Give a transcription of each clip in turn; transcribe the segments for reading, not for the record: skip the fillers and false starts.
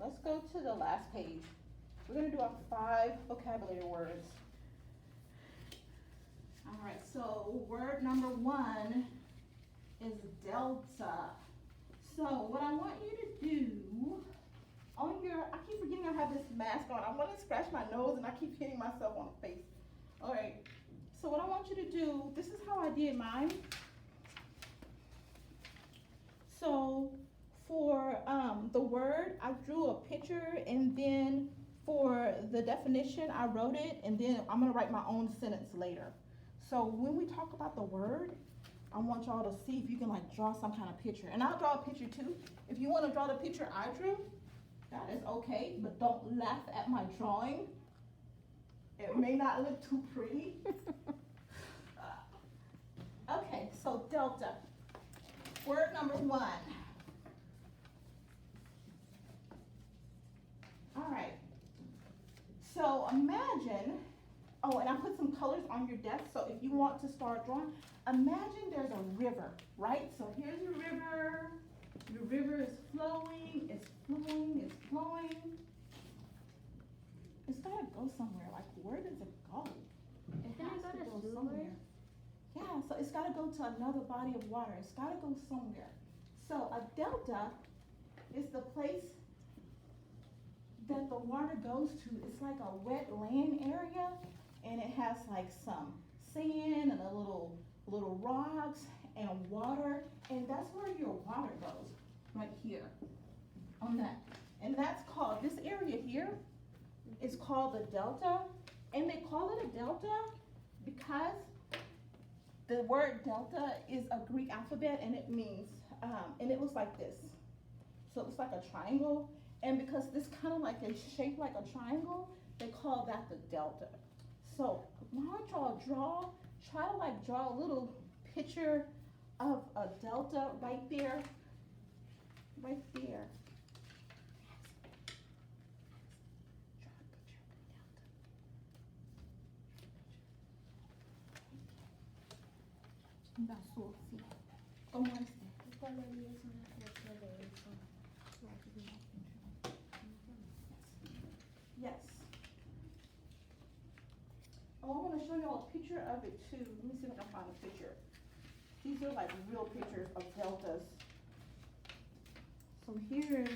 let's go to the last page. We're gonna do our 5 vocabulary words. All right, so word number 1 is delta. So what I want you to do on your, I keep forgetting I have this mask on. I want to scratch my nose and I keep hitting myself on the face. All right, so what I want you to do, this is how I did mine. So for the word, I drew a picture, and then for the definition, I wrote it, and then I'm gonna write my own sentence later. So when we talk about the word, I want y'all to see if you can like draw some kind of picture. And I'll draw a picture too. If you want to draw the picture I drew, that is okay, but don't laugh at my drawing. It may not look too pretty. Okay, so delta. Word number 1. All right. So imagine, oh, and I put some colors on your desk, so if you want to start drawing, imagine there's a river, right? So here's your river. Your river is flowing, it's flowing, it's flowing. It's gotta go somewhere. Like, where does it go? It has to go somewhere. Yeah, so it's gotta go to another body of water. It's gotta go somewhere. So a delta is the place that the water goes to. It's like a wet land area, and it has like some sand and a little rocks and water, and that's where your water goes, right here on that. And that's called, this area here is called the delta, and they call it a delta because the word delta is a Greek alphabet, and it means, and it looks like this. So it looks like a triangle, and because this kind of like is shaped like a triangle, they call that the delta. So why don't y'all try to like draw a little picture of a delta right there, right there. Da sua, sim. Como é isso? Yes. Oh, I want to show y'all a picture of it too. Let me see if I can find a picture. These are like real pictures of deltas. So here's,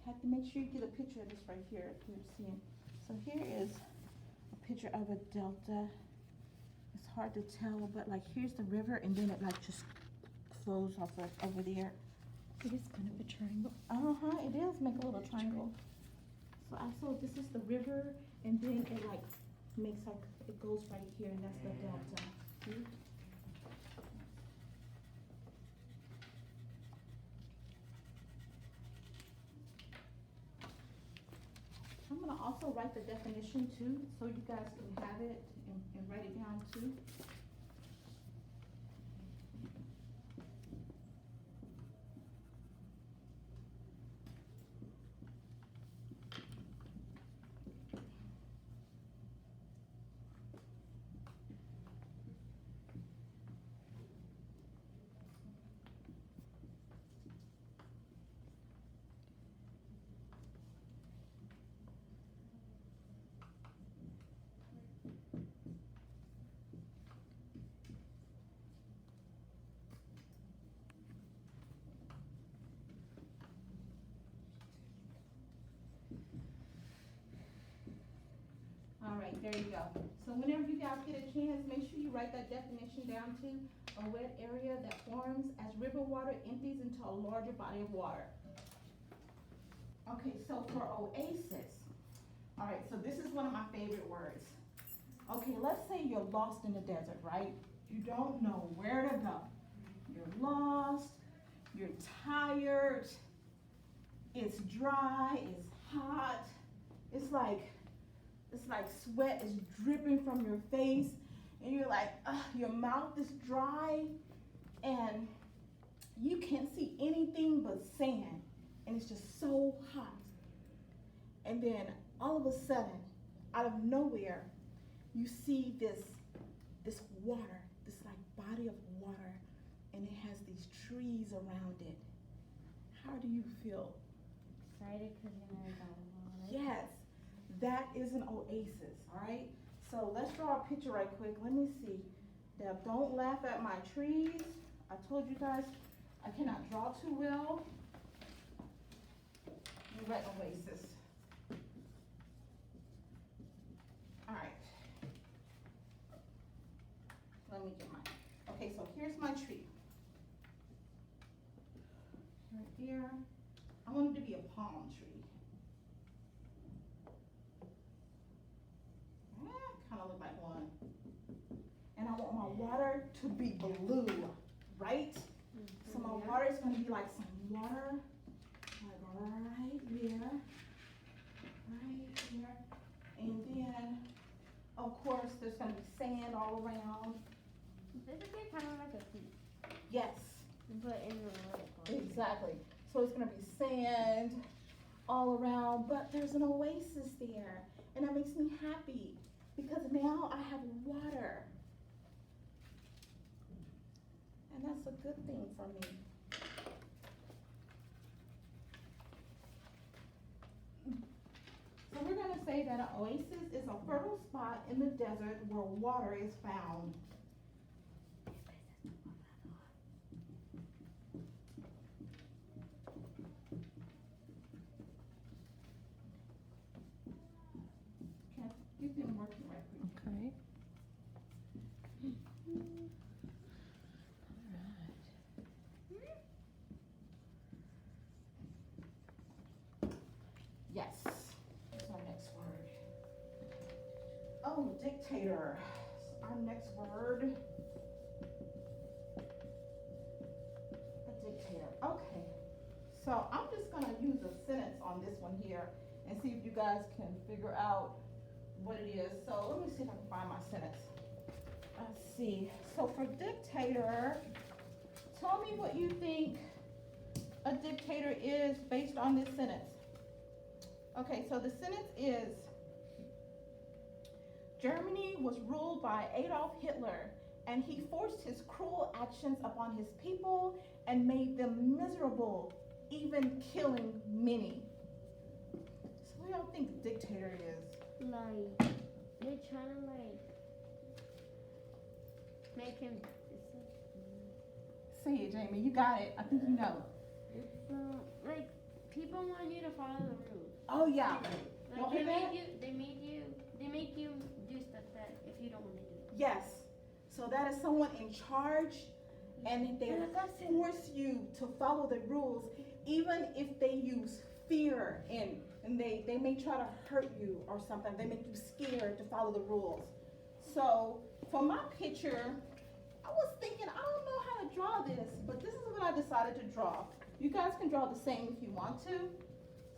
have to make sure you get a picture of this right here. If you're seeing. So here is a picture of a delta. It's hard to tell, but like here's the river, and then it like just flows off of over there. It is kind of a triangle. It does make a little triangle. So also this is the river, and then it like makes like, it goes right here, and that's the delta. See? I'm gonna also write the definition too, so you guys can have it and write it down too. All right, there you go. So whenever you guys get a chance, make sure you write that definition down too. A wet area that forms as river water empties into a larger body of water. Okay, so for Oasis, all right, so this is one of my favorite words. Okay, let's say you're lost in the desert, right? You don't know where to go. You're lost, you're tired, it's dry, it's hot, it's like sweat is dripping from your face, and you're like, your mouth is dry, and you can't see anything but sand, and it's just so hot. And then all of a sudden, out of nowhere, you see this water, this like body of water, and it has these trees around it. How do you feel? excited because you never got one. Yes, that is an oasis, alright? So let's draw a picture right quick. Let me see. Deb, don't laugh at my trees. I told you guys I cannot draw too well. You write oasis. Alright. Let me get mine. Okay, so here's my tree. Right here. I want it to be a palm tree. Kind of look like one. And I want my water to be blue, right? So my water is going to be like some water, like right here, and then, of course, there's going to be sand all around. This is kind of like a sea. Yes, But in the water. exactly. So it's going to be sand all around, but there's an oasis there, and that makes me happy because now I have water. And that's a good thing for me. So we're gonna say that an oasis is a fertile spot in the desert where water is found. Okay, get them working right quick. Okay. Yes, that's our next word. Oh, dictator, our next word. A dictator, okay. So I'm just gonna use a sentence on this one here and see if you guys can figure out what it is. So let me see if I can find my sentence. Let's see, so for dictator, tell me what you think a dictator is based on this sentence. Okay, so the sentence is, Germany was ruled by Adolf Hitler, and he forced his cruel actions upon his people and made them miserable, even killing many. So what do y'all think dictator is? Like, they're trying to make him. Say it, Jamie, you got it. I think you know. Like, people want you to follow the rules. Oh yeah. Like hear that? they make you do stuff that if you don't want to do. Yes. So that is someone in charge, and they force you to follow the rules, even if they use fear and they may try to hurt you or something. They make you scared to follow the rules. So for my picture, I was thinking, I don't know how to draw this, but this is what I decided to draw. You guys can draw the same if you want to.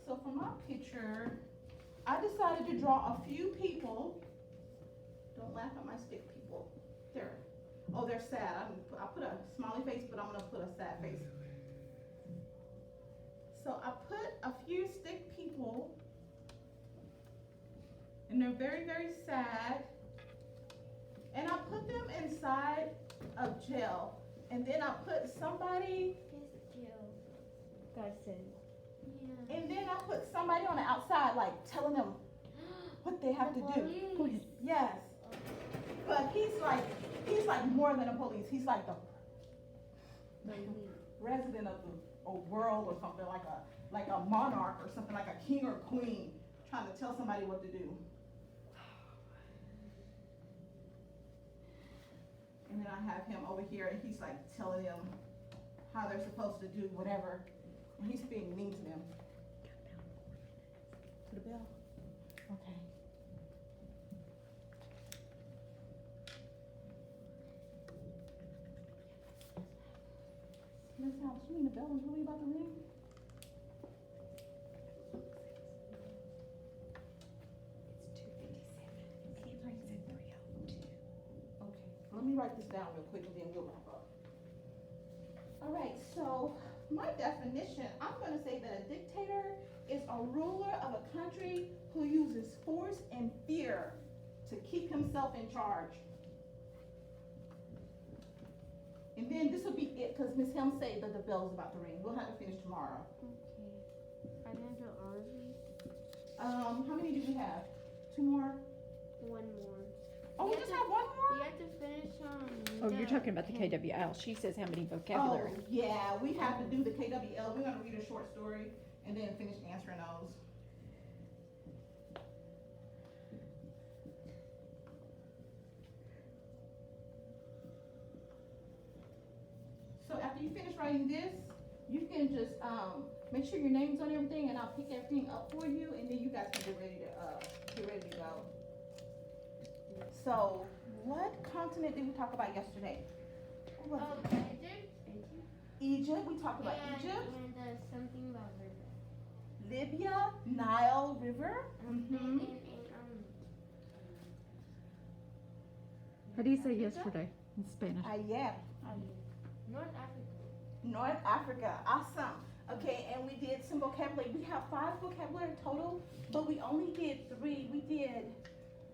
So for my picture, I decided to draw a few people. Don't laugh at my stick people. There. Oh, they're sad. I put a smiley face, but I'm gonna put a sad face. So I put a few stick people, and they're very, very sad. And I put them inside of jail. And then I put somebody, God said. Yeah. and then I put somebody on the outside, like telling them what they have to do. Go ahead. Yes. But he's like more than a police. He's like the resident of the world or something, like a monarch or something, like a king or queen, trying to tell somebody what to do. And then I have him over here, and he's like telling them how they're supposed to do whatever, and he's being mean to them. To the bell? Okay. Miss House, you mean the bell is really about to ring? Let me write this down real quick and then we'll wrap up. All right, so my definition, I'm going to say that a dictator is a ruler of a country who uses force and fear to keep himself in charge. And then this will be it because Ms. Helm said that the bell is about to ring. We'll have to finish tomorrow. Okay. I didn't do all of these. How many do we have? 2 more? One more. Oh, we just have 1 We more? have to finish Oh, you're talking about the KWL. She says how many vocabulary. Oh, yeah, we have to do the KWL. We're gonna read a short story and then finish answering those. So after you finish writing this, you can just make sure your name's on everything, and I'll pick everything up for you, and then you guys can get ready to go. So, what continent did we talk about yesterday? What was it? Egypt. We talked about Egypt. And something about river. Libya, Nile River. Mm-hmm. How do you say yesterday in Spanish? Ayer. North Africa. North Africa. Awesome. Okay, and we did some vocabulary. We have 5 vocabulary total, but we only did 3. We did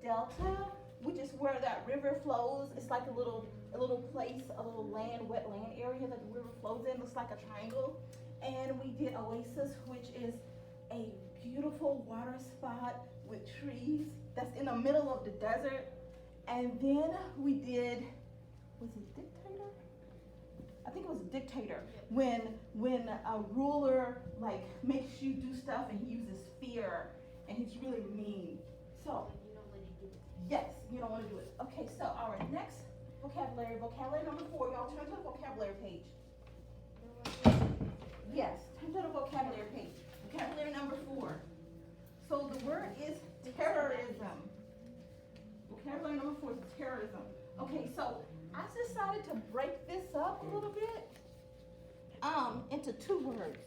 delta, which is where that river flows. It's like a little place, a little wet land area that the river flows in. Looks like a triangle. And we did Oasis, which is a beautiful water spot with trees that's in the middle of the desert. And then we did, was it Dictator? I think it was Dictator. When a ruler like makes you do stuff and he uses fear and he's really mean. So yes, you don't want to do it. Okay, so our next vocabulary number 4. Y'all turn to the vocabulary page. Yes, turn to the vocabulary page. Vocabulary number 4. So the word is terrorism. Vocabulary number 4 is terrorism. Okay, so I decided to break this up a little bit into 2 words.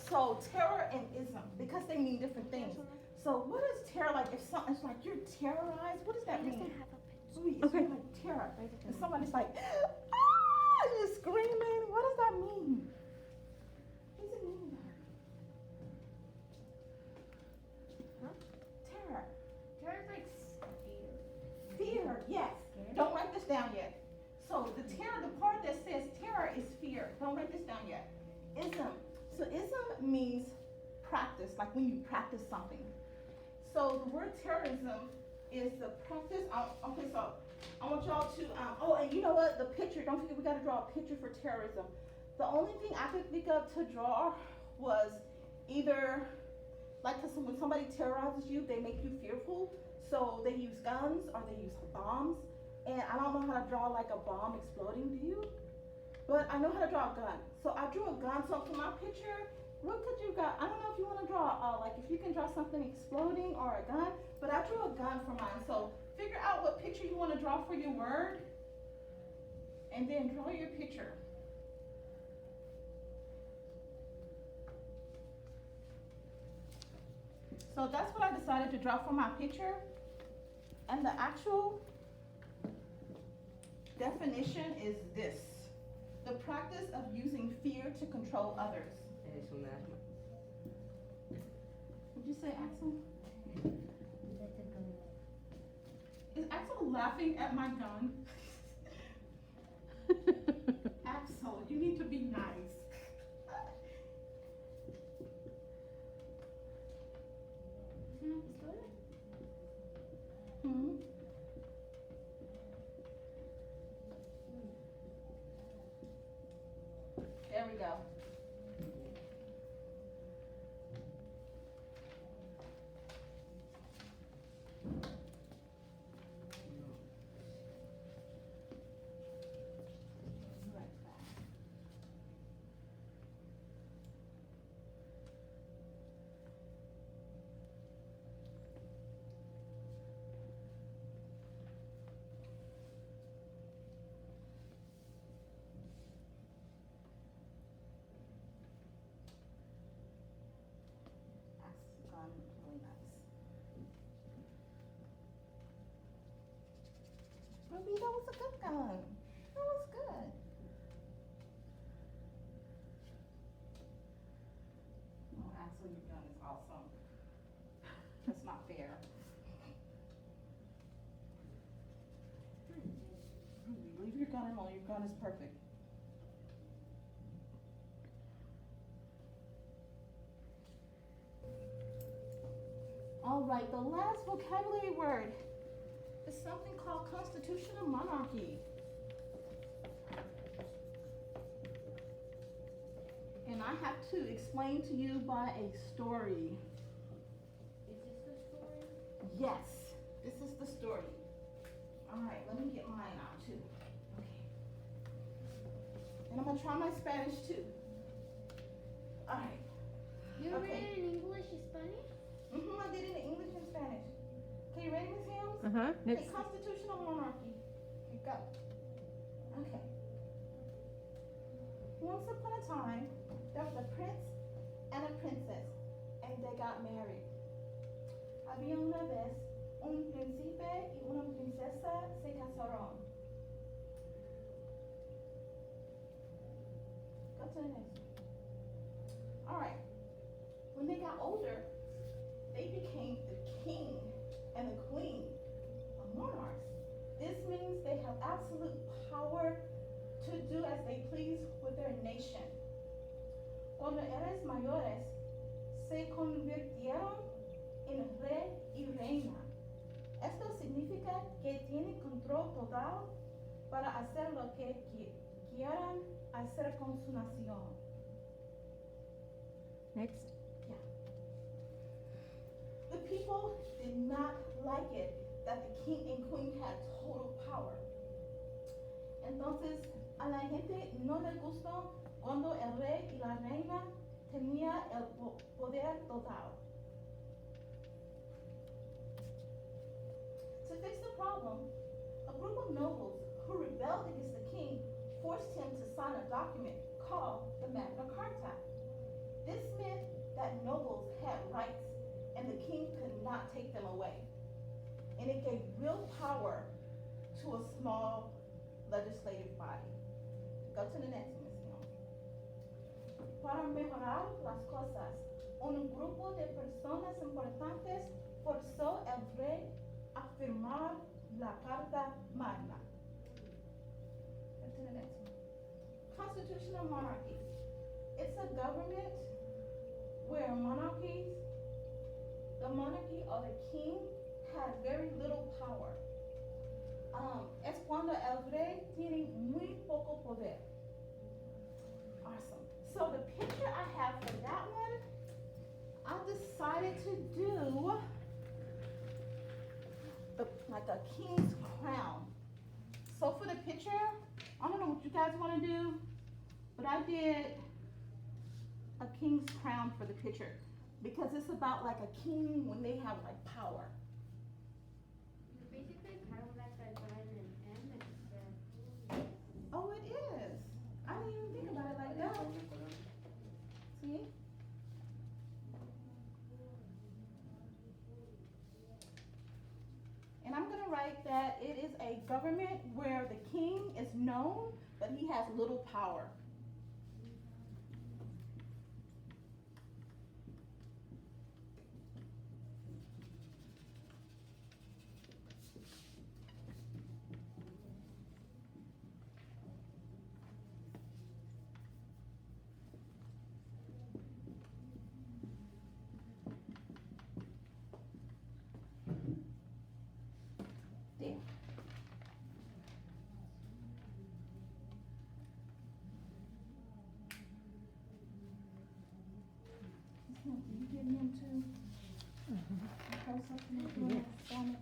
So terror and ism, because they mean different things. So what is terror like? If something's like you're terrorized, what does that mean? It's Okay. like terror. And somebody's like, ah, you're screaming. What does that mean? What does it mean? Huh? Terror. Terror's like Fear, yes. Don't write this down yet. So the terror, the part that says terror is fear. Don't write this down yet. Ism. So ism means practice, like when you practice something. So the word terrorism is the practice. Okay, so I want y'all to, oh, and you know what? The picture, don't forget we got to draw a picture for terrorism. The only thing I could think of to draw was either, like, cause when somebody terrorizes you, they make you fearful. So they use guns or they use bombs. And I don't know how to draw like a bomb exploding, do you? But I know how to draw a gun. So I drew a gun. So for my picture, what could you got? I don't know if you want to draw, like if you can draw something exploding or a gun, but I drew a gun for mine. So figure out what picture you want to draw for your word and then draw your picture. So that's what I decided to draw for my picture. And the actual definition is this: the practice of using fear to control others. What'd you say, Axel? Is Axel laughing at my gun? Axel, you need to be nice. Hmm? There we go. Really nice. Ruby, that was a good gun. That was good. Oh, Axel, your gun is awesome. That's not fair. Ruby, leave your gun alone. Your gun is perfect. right, the last vocabulary word is something called constitutional monarchy. And I have to explain to you by a story. Is this the story? Yes, this is the story. All right, let me get mine out too. Okay. And I'm gonna try my Spanish too. All right. You Okay. read it in English and Spanish? I did it in English and Spanish. Okay, you ready, Ms. Helms? Uh-huh. Okay, Next. constitutional monarchy. Okay, go. Okay. Once upon a time, there was a prince and a princess, and they got married. Había una vez un príncipe y una princesa se casaron. Go to the next one. All right. When they got older, they became the king and the queen of monarchs. This means they have absolute power to do as they please with their nation. Cuando eres mayores, se convirtieron en rey y reina. Esto significa que tienen control total para hacer lo que quieran hacer con su nación. Next. The people did not like it that the king and queen had total power. Entonces, a la gente no le gustó cuando el rey y la reina tenía el poder total. To fix the problem, a group of nobles who rebelled against the king forced him to sign a document called the Magna Carta. This meant that nobles had rights and the king could not take them away. And it gave real power to a small legislative body. Go to the next one, Ms. Hill. Para mejorar las cosas, un grupo de personas importantes forzó al rey a firmar la Carta Magna. Go to the next one. Constitutional monarchy. It's a government where the monarchy or the king has very little power. Es cuando el rey tiene muy poco poder. Awesome. So the picture I have for that one, I decided to do like a king's crown. So for the picture, I don't know what you guys want to do, but I did a king's crown for the picture because it's about like a king when they have like power. It's basically kind of like a diamond and a Oh, it is. I didn't even think about it like that. See? And I'm gonna write that it is a government where the king is known, but he has little power. There. Can you give him too? Close up and Yes. down